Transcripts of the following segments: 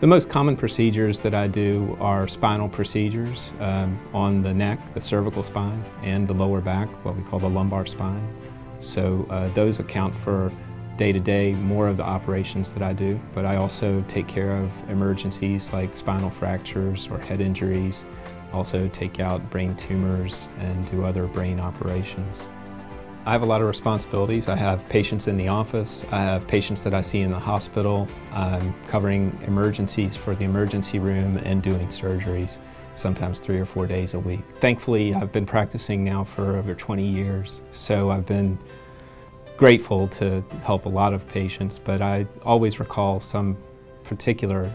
The most common procedures that I do are spinal procedures on the neck, the cervical spine, and the lower back, what we call the lumbar spine. So those account for day-to-day more of the operations that I do, but I also take care of emergencies like spinal fractures or head injuries, also take out brain tumors and do other brain operations. I have a lot of responsibilities. I have patients in the office, I have patients that I see in the hospital. I'm covering emergencies for the emergency room and doing surgeries, sometimes 3 or 4 days a week. Thankfully, I've been practicing now for over 20 years, so I've been grateful to help a lot of patients, but I always recall some particular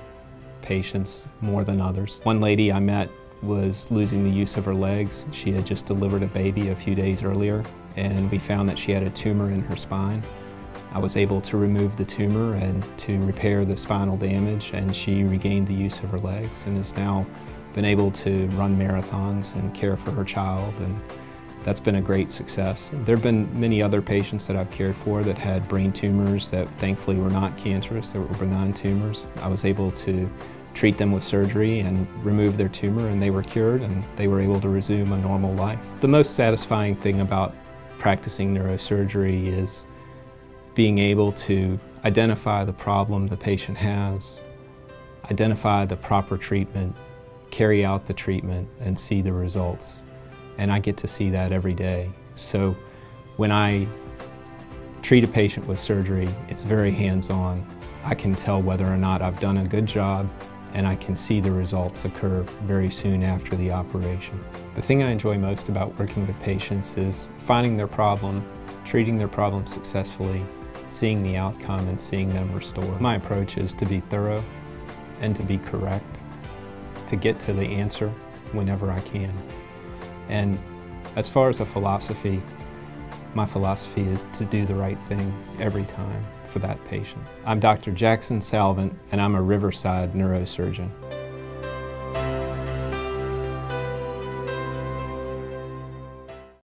patients more than others. One lady I met was losing the use of her legs. She had just delivered a baby a few days earlier, and we found that she had a tumor in her spine. I was able to remove the tumor and to repair the spinal damage, and she regained the use of her legs and has now been able to run marathons and care for her child, and that's been a great success. There have been many other patients that I've cared for that had brain tumors that thankfully were not cancerous, that were benign tumors. I was able to treat them with surgery and remove their tumor, and they were cured and they were able to resume a normal life. The most satisfying thing about practicing neurosurgery is being able to identify the problem the patient has, identify the proper treatment, carry out the treatment, and see the results. And I get to see that every day. So when I treat a patient with surgery, it's very hands-on. I can tell whether or not I've done a good job, and I can see the results occur very soon after the operation. The thing I enjoy most about working with patients is finding their problem, treating their problem successfully, seeing the outcome and seeing them restore. My approach is to be thorough and to be correct, to get to the answer whenever I can. And as far as a philosophy, my philosophy is to do the right thing every time for that patient. I'm Dr. Jackson Salvant, and I'm a Riverside neurosurgeon.